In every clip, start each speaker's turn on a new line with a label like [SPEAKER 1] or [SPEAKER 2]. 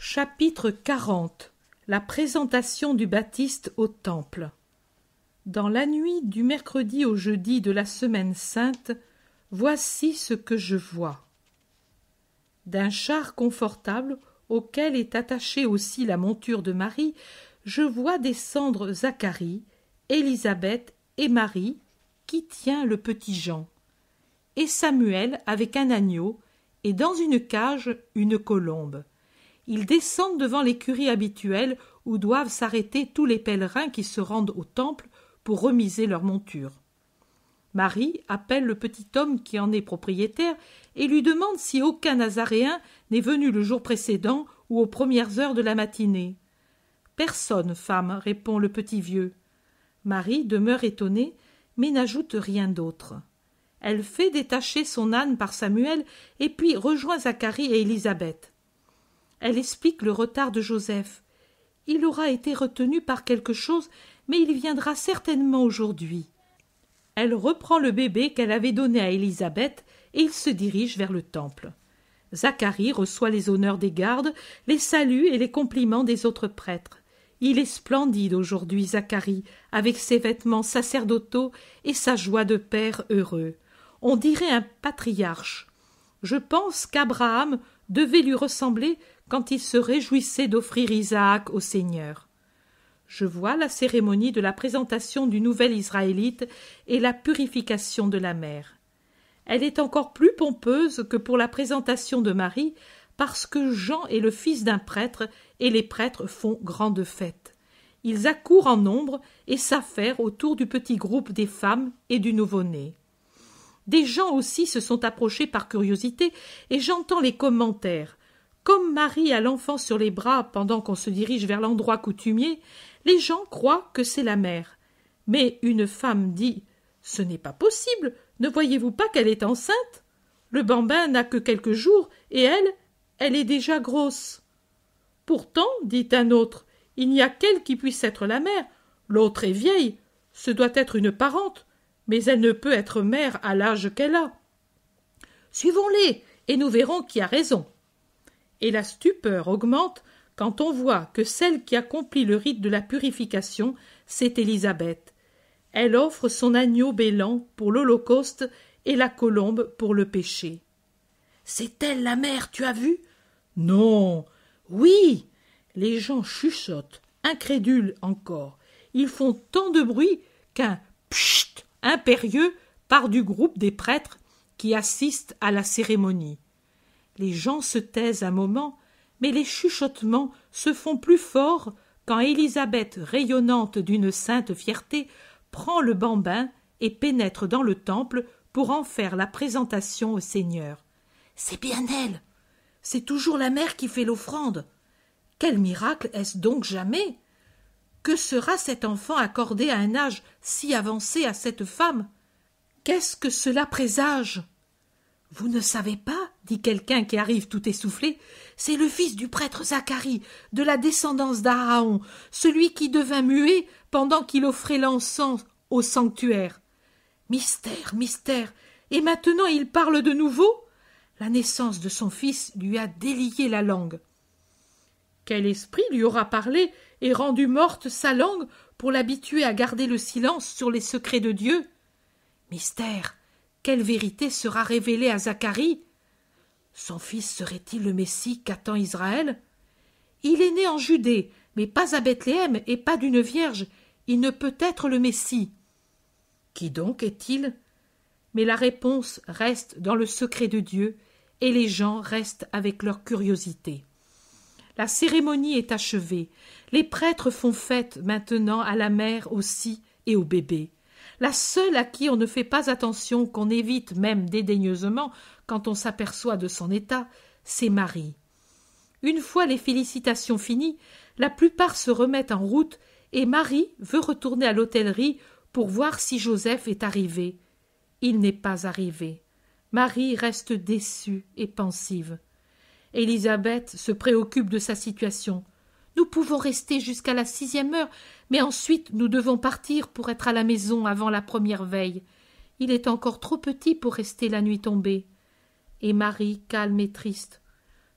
[SPEAKER 1] Chapitre 40. La présentation du Baptiste au Temple. Dans la nuit du mercredi au jeudi de la Semaine sainte, voici ce que je vois. D'un char confortable, auquel est attachée aussi la monture de Marie, je vois descendre Zacharie, Élisabeth et Marie, qui tient le petit Jean, et Samuel avec un agneau, et dans une cage une colombe. Ils descendent devant l'écurie habituelle où doivent s'arrêter tous les pèlerins qui se rendent au temple pour remiser leur monture. Marie appelle le petit homme qui en est propriétaire et lui demande si aucun Nazaréen n'est venu le jour précédent ou aux premières heures de la matinée. « Personne, femme, répond le petit vieux. Marie demeure étonnée, mais n'ajoute rien d'autre. Elle fait détacher son âne par Samuel et puis rejoint Zacharie et Élisabeth. Elle explique le retard de Joseph. Il aura été retenu par quelque chose, mais il viendra certainement aujourd'hui. Elle reprend le bébé qu'elle avait donné à Élisabeth et ils se dirigent vers le temple. Zacharie reçoit les honneurs des gardes, les saluts et les compliments des autres prêtres. Il est splendide aujourd'hui, Zacharie, avec ses vêtements sacerdotaux et sa joie de père heureux. On dirait un patriarche. Je pense qu'Abraham devait lui ressembler quand il se réjouissait d'offrir Isaac au Seigneur. Je vois la cérémonie de la présentation du nouvel Israélite et la purification de la mère. Elle est encore plus pompeuse que pour la présentation de Marie, parce que Jean est le fils d'un prêtre et les prêtres font grande fête. Ils accourent en nombre et s'affairent autour du petit groupe des femmes et du nouveau-né. Des gens aussi se sont approchés par curiosité et j'entends les commentaires. Comme Marie a l'enfant sur les bras pendant qu'on se dirige vers l'endroit coutumier, les gens croient que c'est la mère. Mais une femme dit « Ce n'est pas possible, ne voyez-vous pas qu'elle est enceinte? Le bambin n'a que quelques jours et elle est déjà grosse. » Pourtant, dit un autre, il n'y a qu'elle qui puisse être la mère. L'autre est vieille, ce doit être une parente, mais elle ne peut être mère à l'âge qu'elle a. Suivons-les et nous verrons qui a raison. Et la stupeur augmente quand on voit que celle qui accomplit le rite de la purification, c'est Élisabeth. Elle offre son agneau bêlant pour l'holocauste et la colombe pour le péché. « C'est elle la mère, tu as vu ?»« Non. »« Oui. » Les gens chuchotent, incrédules encore. Ils font tant de bruit qu'un « pchit » impérieux part du groupe des prêtres qui assistent à la cérémonie. Les gens se taisent un moment, mais les chuchotements se font plus forts quand Élisabeth, rayonnante d'une sainte fierté, prend le bambin et pénètre dans le temple pour en faire la présentation au Seigneur. « C'est bien elle. C'est toujours la mère qui fait l'offrande. Quel miracle est-ce donc jamais? Que sera cet enfant accordé à un âge si avancé à cette femme? Qu'est-ce que cela présage? » « Vous ne savez pas, dit quelqu'un qui arrive tout essoufflé, c'est le fils du prêtre Zacharie, de la descendance d'Aaron, celui qui devint muet pendant qu'il offrait l'encens au sanctuaire. Mystère, mystère, et maintenant il parle de nouveau? La naissance de son fils lui a délié la langue. Quel esprit lui aura parlé et rendu morte sa langue pour l'habituer à garder le silence sur les secrets de Dieu? Mystère. Quelle vérité sera révélée à Zacharie? Son fils serait-il le Messie qu'attend Israël? Il est né en Judée, mais pas à Bethléem et pas d'une vierge. Il ne peut être le Messie. Qui donc est-il? Mais la réponse reste dans le secret de Dieu et les gens restent avec leur curiosité. La cérémonie est achevée. Les prêtres font fête maintenant à la mère aussi et au bébé. La seule à qui on ne fait pas attention, qu'on évite même dédaigneusement quand on s'aperçoit de son état, c'est Marie. Une fois les félicitations finies, la plupart se remettent en route et Marie veut retourner à l'hôtellerie pour voir si Joseph est arrivé. Il n'est pas arrivé. Marie reste déçue et pensive. Élisabeth se préoccupe de sa situation. Nous pouvons rester jusqu'à la 6e heure, mais ensuite nous devons partir pour être à la maison avant la première veille. Il est encore trop petit pour rester la nuit tombée. Et Marie, calme et triste.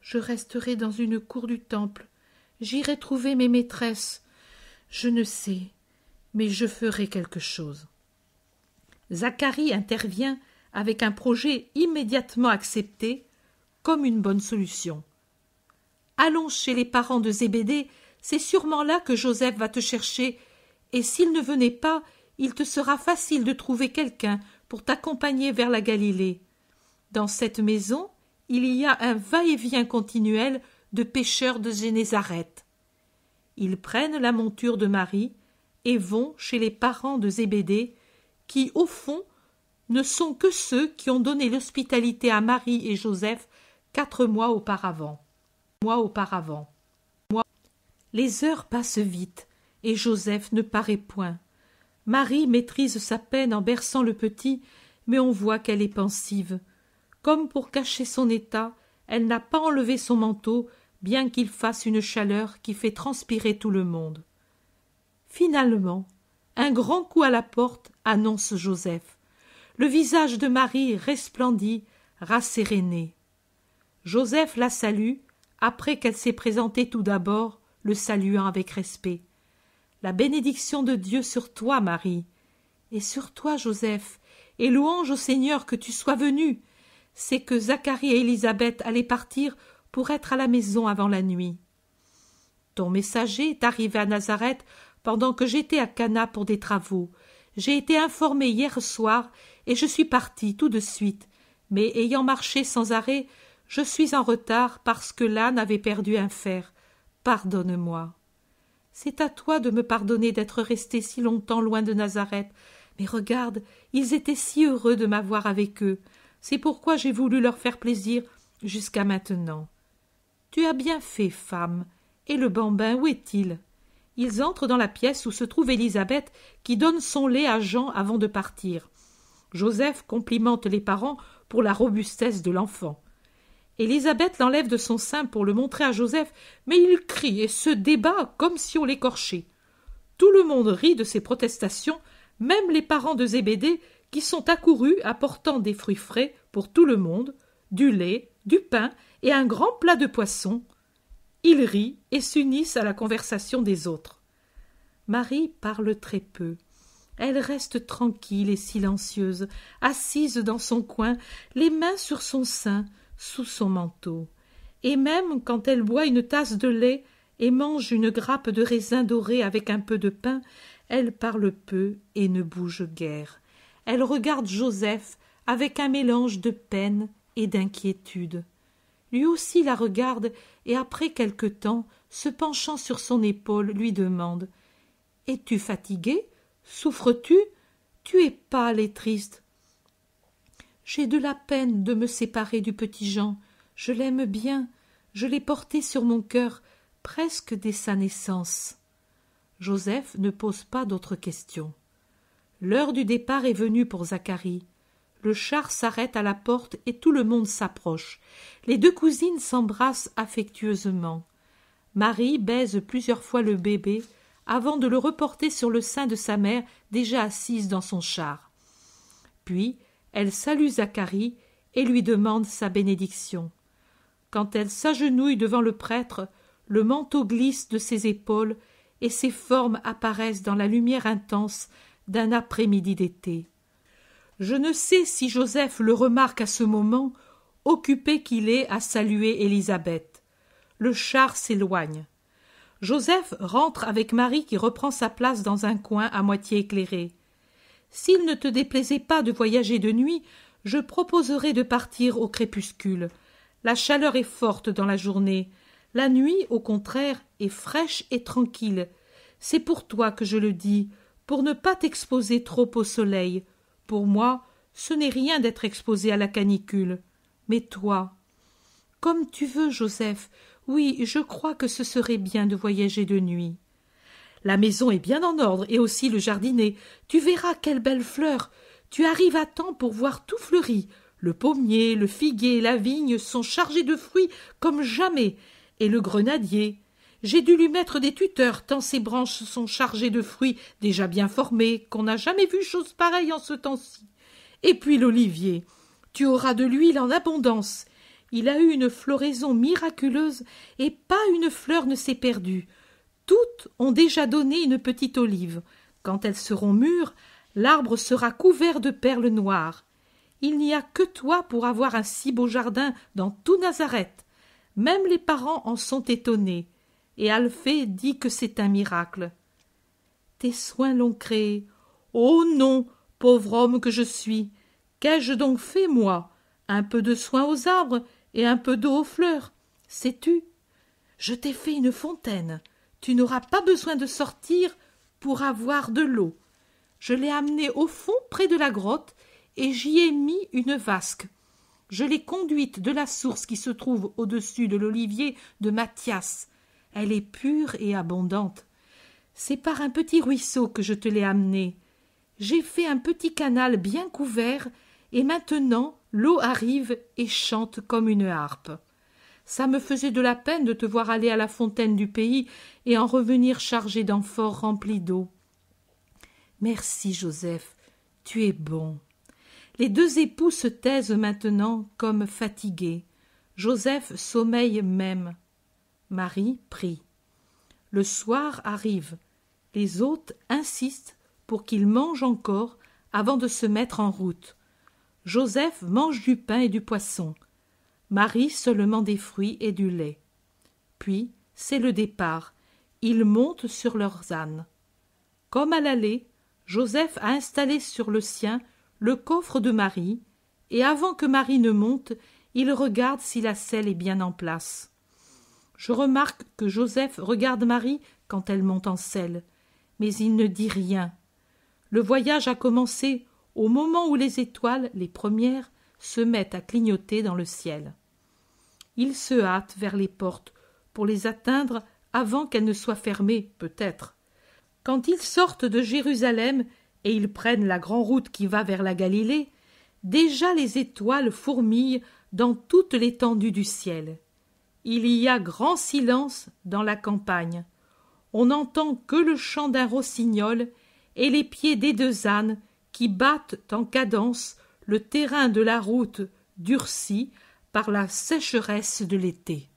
[SPEAKER 1] Je resterai dans une cour du temple. J'irai trouver mes maîtresses. Je ne sais, mais je ferai quelque chose. » Zacharie intervient avec un projet immédiatement accepté comme une bonne solution. « Allons chez les parents de Zébédée, c'est sûrement là que Joseph va te chercher, et s'il ne venait pas, il te sera facile de trouver quelqu'un pour t'accompagner vers la Galilée. Dans cette maison, il y a un va-et-vient continuel de pêcheurs de Génézareth. » Ils prennent la monture de Marie et vont chez les parents de Zébédée, qui, au fond, ne sont que ceux qui ont donné l'hospitalité à Marie et Joseph 4 mois auparavant. Les heures passent vite, et Joseph ne paraît point. Marie maîtrise sa peine en berçant le petit, mais on voit qu'elle est pensive. Comme pour cacher son état, elle n'a pas enlevé son manteau, bien qu'il fasse une chaleur qui fait transpirer tout le monde. Finalement, un grand coup à la porte annonce Joseph. Le visage de Marie resplendit, rasséréné. Joseph la salue, après qu'elle s'est présentée tout d'abord, le saluant avec respect. « La bénédiction de Dieu sur toi, Marie, et sur toi, Joseph, et louange au Seigneur que tu sois venu. C'est que Zacharie et Élisabeth allaient partir pour être à la maison avant la nuit. Ton messager est arrivé à Nazareth pendant que j'étais à Cana pour des travaux. J'ai été informé hier soir et je suis parti tout de suite, mais ayant marché sans arrêt, je suis en retard parce que l'âne avait perdu un fer. Pardonne-moi. » C'est à toi de me pardonner d'être resté si longtemps loin de Nazareth. Mais regarde, ils étaient si heureux de m'avoir avec eux. C'est pourquoi j'ai voulu leur faire plaisir jusqu'à maintenant. Tu as bien fait, femme. Et le bambin, où est-il? Ils entrent dans la pièce où se trouve Élisabeth, qui donne son lait à Jean avant de partir. Joseph complimente les parents pour la robustesse de l'enfant. Élisabeth l'enlève de son sein pour le montrer à Joseph, mais il crie et se débat comme si on l'écorchait. Tout le monde rit de ses protestations, même les parents de Zébédée, qui sont accourus apportant des fruits frais pour tout le monde, du lait, du pain et un grand plat de poisson. Ils rient et s'unissent à la conversation des autres. Marie parle très peu. Elle reste tranquille et silencieuse, assise dans son coin, les mains sur son sein, sous son manteau. Et même quand elle boit une tasse de lait et mange une grappe de raisin doré avec un peu de pain, elle parle peu et ne bouge guère. Elle regarde Joseph avec un mélange de peine et d'inquiétude. Lui aussi la regarde et après quelque temps, se penchant sur son épaule, lui demande « Es-tu fatigué? Souffres-tu? Tu es pâle et triste. » « J'ai de la peine de me séparer du petit Jean. Je l'aime bien. Je l'ai porté sur mon cœur presque dès sa naissance. » Joseph ne pose pas d'autres questions. L'heure du départ est venue pour Zacharie. Le char s'arrête à la porte et tout le monde s'approche. Les deux cousines s'embrassent affectueusement. Marie baise plusieurs fois le bébé avant de le reporter sur le sein de sa mère déjà assise dans son char. Puis elle salue Zacharie et lui demande sa bénédiction. Quand elle s'agenouille devant le prêtre, le manteau glisse de ses épaules et ses formes apparaissent dans la lumière intense d'un après-midi d'été. Je ne sais si Joseph le remarque à ce moment, occupé qu'il est à saluer Élisabeth. Le char s'éloigne. Joseph rentre avec Marie qui reprend sa place dans un coin à moitié éclairé. « S'il ne te déplaisait pas de voyager de nuit, je proposerais de partir au crépuscule. La chaleur est forte dans la journée. La nuit, au contraire, est fraîche et tranquille. C'est pour toi que je le dis, pour ne pas t'exposer trop au soleil. Pour moi, ce n'est rien d'être exposé à la canicule. Mais toi… » « Comme tu veux, Joseph. Oui, je crois que ce serait bien de voyager de nuit. » « La maison est bien en ordre, et aussi le jardinet. Tu verras quelles belles fleurs. Tu arrives à temps pour voir tout fleuri. Le pommier, le figuier, la vigne sont chargés de fruits comme jamais, et le grenadier. J'ai dû lui mettre des tuteurs, tant ses branches sont chargées de fruits déjà bien formés, qu'on n'a jamais vu chose pareille en ce temps-ci. Et puis l'olivier. Tu auras de l'huile en abondance. Il a eu une floraison miraculeuse et pas une fleur ne s'est perdue. Toutes ont déjà donné une petite olive. Quand elles seront mûres, l'arbre sera couvert de perles noires. Il n'y a que toi pour avoir un si beau jardin dans tout Nazareth. Même les parents en sont étonnés. Et Alphée dit que c'est un miracle. Tes soins l'ont créé. Oh non, pauvre homme que je suis. Qu'ai-je donc fait, moi? Un peu de soin aux arbres et un peu d'eau aux fleurs. Sais-tu? Je t'ai fait une fontaine. Tu n'auras pas besoin de sortir pour avoir de l'eau. Je l'ai amenée au fond près de la grotte et j'y ai mis une vasque. Je l'ai conduite de la source qui se trouve au-dessus de l'olivier de Mathias. Elle est pure et abondante. C'est par un petit ruisseau que je te l'ai amenée. J'ai fait un petit canal bien couvert et maintenant l'eau arrive et chante comme une harpe. Ça me faisait de la peine de te voir aller à la fontaine du pays et en revenir chargé d'amphores remplies d'eau. Merci, Joseph, tu es bon. Les deux époux se taisent maintenant comme fatigués. Joseph sommeille même. Marie prie. Le soir arrive. Les hôtes insistent pour qu'ils mangent encore avant de se mettre en route. Joseph mange du pain et du poisson. Marie seulement des fruits et du lait. Puis, c'est le départ. Ils montent sur leurs ânes. Comme à l'aller, Joseph a installé sur le sien le coffre de Marie, et avant que Marie ne monte, il regarde si la selle est bien en place. Je remarque que Joseph regarde Marie quand elle monte en selle, mais il ne dit rien. Le voyage a commencé au moment où les étoiles, les premières, se mettent à clignoter dans le ciel. Il se hâte vers les portes pour les atteindre avant qu'elles ne soient fermées, peut-être. Quand ils sortent de Jérusalem et ils prennent la grande route qui va vers la Galilée, déjà les étoiles fourmillent dans toute l'étendue du ciel. Il y a grand silence dans la campagne. On n'entend que le chant d'un rossignol et les pieds des deux ânes qui battent en cadence le terrain de la route durci par la sécheresse de l'été.